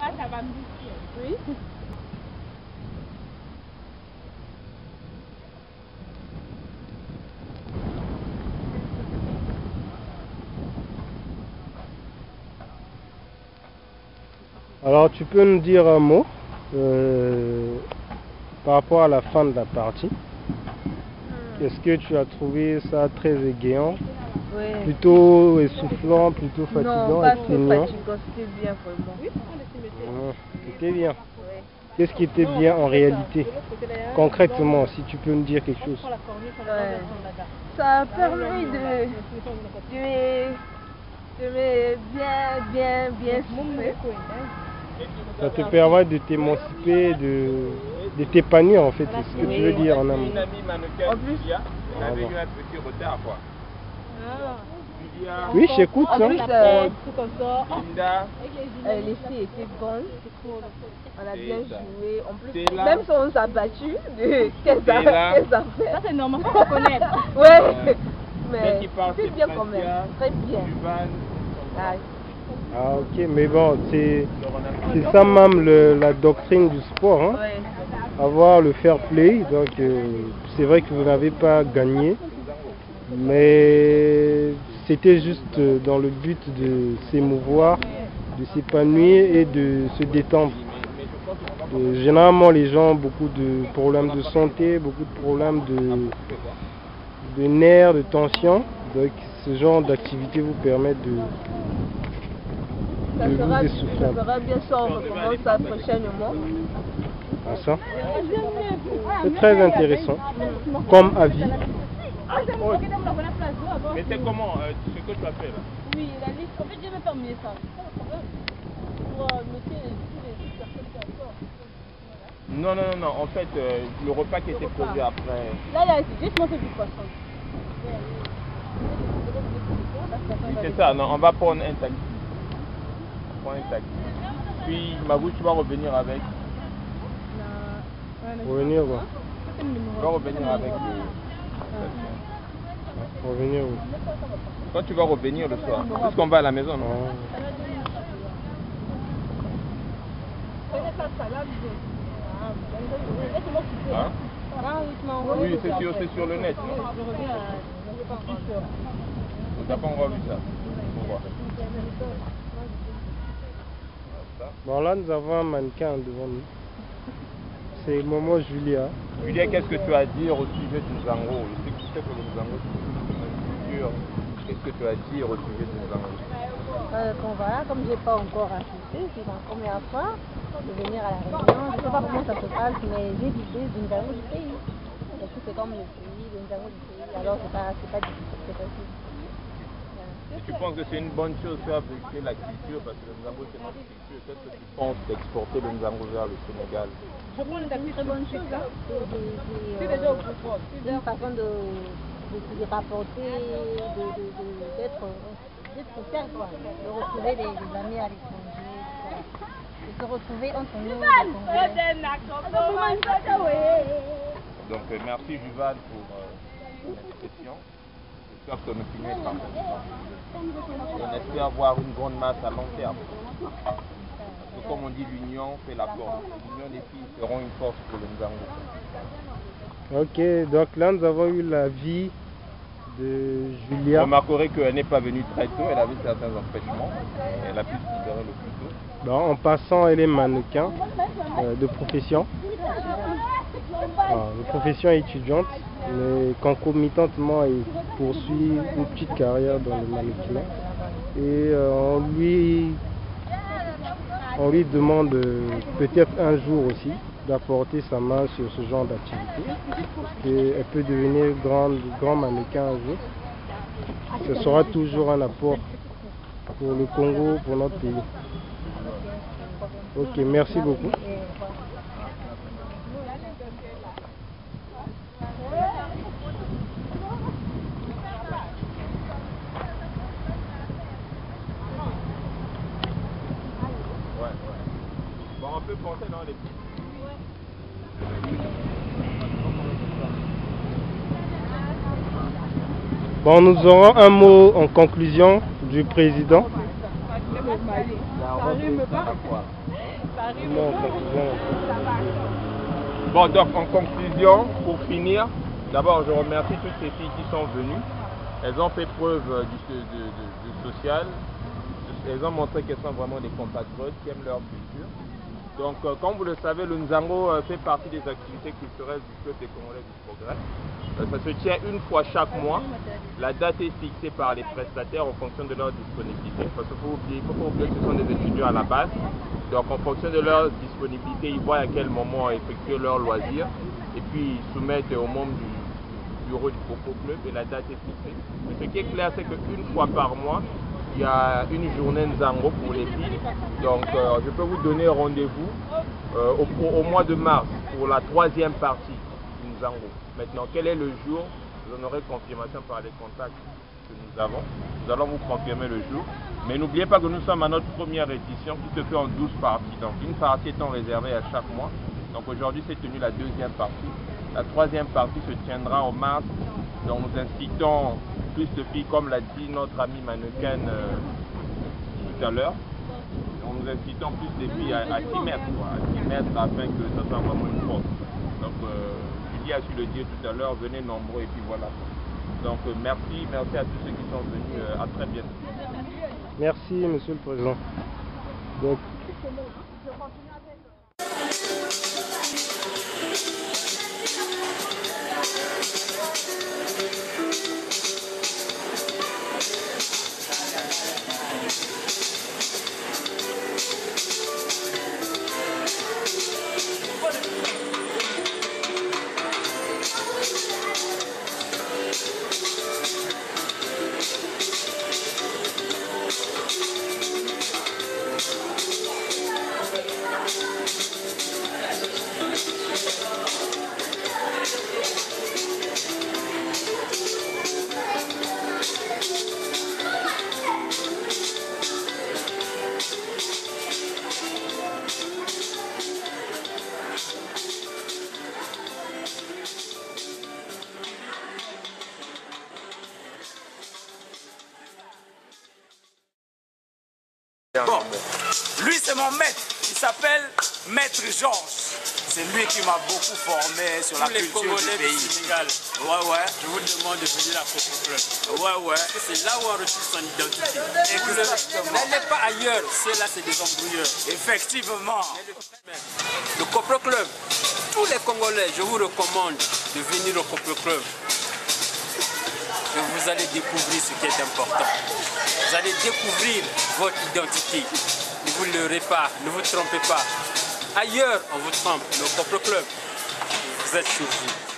Oui. Alors tu peux nous dire un mot par rapport à la fin de la partie. Est-ce que tu as trouvé ça très égayant? Oui. Plutôt essoufflant, plutôt fatigant, Non, pas trop exténuant? fatigant, c'était bien vraiment. C'était bien. Oui. Qu'est-ce qui était bien en réalité? Concrètement, si tu peux nous dire quelque chose. Ouais. Ça a permis de bien souffler. Ça te permet de t'émanciper, de t'épanouir en fait, c'est ce que tu veux dire en amont. En plus, on avait eu un petit retard quoi. Oui, j'écoute en ça. plus Linda, les filles étaient bonnes. On a bien joué. En plus, Stella. même si on s'est battu, qu'est-ce Stella. que ça fait? Ça c'est normal, faut reconnaître. Ouais, Celle mais qui parle, c'est c'est bien quand même, Francia, très bien. Duvan, Ah, Ah ok, mais bon, c'est ça même la doctrine du sport, hein? ouais. Avoir le fair play. Donc c'est vrai que vous n'avez pas gagné, mais c'était juste dans le but de s'émouvoir, de s'épanouir et de se détendre. Généralement les gens ont beaucoup de problèmes de santé, beaucoup de problèmes de nerfs, de tension. Donc ce genre d'activité vous permet de Ça vous sera essouffler. bien si on recommence ça prochainement. Ah, ça c'est très intéressant comme avis. mais c'est comment ce que tu as fait là? Oui, la liste. En fait, j'ai même pas mis ça. Pour noter tous les personnes qui sont encore. Non, en fait, le repas qui était prévu après. Là, il a juste mangé du poisson. Oui, c'est ça, non, on va prendre un taxi. On prend un taxi. Puis, Mabou, tu vas revenir avec. Revenir quoi? Tu vas revenir avec. Revenir où? Quand tu vas revenir le soir, puisqu'on va à la maison, non? Hein? Oui, c'est sur le net. On n'a pas encore vu ça. Pourquoi? Bon là nous avons un mannequin devant nous. C'est Momo Julia. Julia, qu'est-ce que tu as à dire au sujet du Nzango? Je sais que tu sais que le Nzango c'est une culture. Qu'est-ce que tu as à dire au sujet du Nzango? Bon voilà, comme j'ai pas encore assisté, c'est ma première fois de venir à la réunion. Je sais pas comment ça se passe, mais j'ai l'idée du Nzango du pays. Parce que c'est comme le pays, le Nzango du pays, alors c'est pas difficile, c'est facile. Et tu penses que c'est une bonne chose de faire avec la culture, parce que le Nzango c'est notre culture. Qu'est-ce que tu penses d'exporter le Nzango vers le Sénégal? Je pense que c'est une très bonne chose. C'est une façon de se rapporter, d'être fier, quoi. De retrouver des amis à l'étranger, de se retrouver entre nous. Donc merci Juval pour l'expression. J'espère que ton opinion est parfaite. On espère avoir une grande masse à long terme. Parce que comme on dit, l'union fait la force. L'union des filles seront une force pour le Nzango. Ok, donc là nous avons eu la vie de Julia. Vous remarquerez qu'elle n'est pas venue très tôt, elle avait certains empêchements. Elle a pu se libérer le plus tôt. Bon, en passant, elle est mannequin de profession. De profession étudiante, mais concomitantement elle poursuit une petite carrière dans le mannequinat. Et on lui demande peut-être un jour aussi d'apporter sa main sur ce genre d'activité. Elle peut devenir grand mannequin un jour. Ce sera toujours un apport pour le Congo, pour notre pays. Ok, merci beaucoup. Bon, on peut porter dans les petits. Bon, nous aurons un mot en conclusion du président. rime pas. Ça rime pas. Bon, donc en conclusion, pour finir, d'abord je remercie toutes ces filles qui sont venues. Elles ont fait preuve du social. Elles ont montré qu'elles sont vraiment des compatriotes qui aiment leur culture. Donc, comme vous le savez, le Nzango fait partie des activités culturelles du Club des Congolais du Progrès. Ça se tient une fois chaque mois. La date est fixée par les prestataires en fonction de leur disponibilité. Parce qu'il faut pas oublier que ce sont des étudiants à la base. Donc, en fonction de leur disponibilité, ils voient à quel moment effectuer leurs loisirs. Et puis, ils soumettent aux membres du bureau du Coco Club et la date est fixée. Mais ce qui est clair, c'est qu'une fois par mois, il y a une journée Nzango pour les filles. Donc, je peux vous donner rendez-vous au mois de mars pour la 3e partie du Nzango. Maintenant, quel est le jour? Vous en aurez confirmation par les contacts que nous avons. Nous allons vous confirmer le jour. Mais n'oubliez pas que nous sommes à notre première édition qui se fait en 12 parties. Donc, une partie étant réservée à chaque mois. Donc, aujourd'hui, c'est tenu la 2e partie. La 3e partie se tiendra en mars. Donc, nous incitons plus de filles, comme l'a dit notre ami mannequin tout à l'heure. Nous incitons plus de filles à s'y mettre, afin que ça soit vraiment une force. Donc, Julie a su le dire tout à l'heure, venez nombreux et puis voilà. Donc, merci à tous ceux qui sont venus. À très bientôt. Merci, Monsieur le Président. Donc, bon, lui c'est mon maître, il s'appelle Maître Georges. C'est lui qui m'a beaucoup formé sur la culture du pays. Sénégal. Ouais. Je vous demande de venir à Coco Club. Ouais. Parce que c'est là où on retrouve son identité. Exactement. N'allez pas ailleurs, ceux-là c'est des embrouilleurs. Effectivement. Le Coco Club, tous les Congolais, je vous recommande de venir au Coco Club. Et vous allez découvrir ce qui est important. Vous allez découvrir votre identité. Ne vous leurrez pas, ne vous trompez pas. Ailleurs, on vous trompe. Le Coco Club, vous êtes sur vous.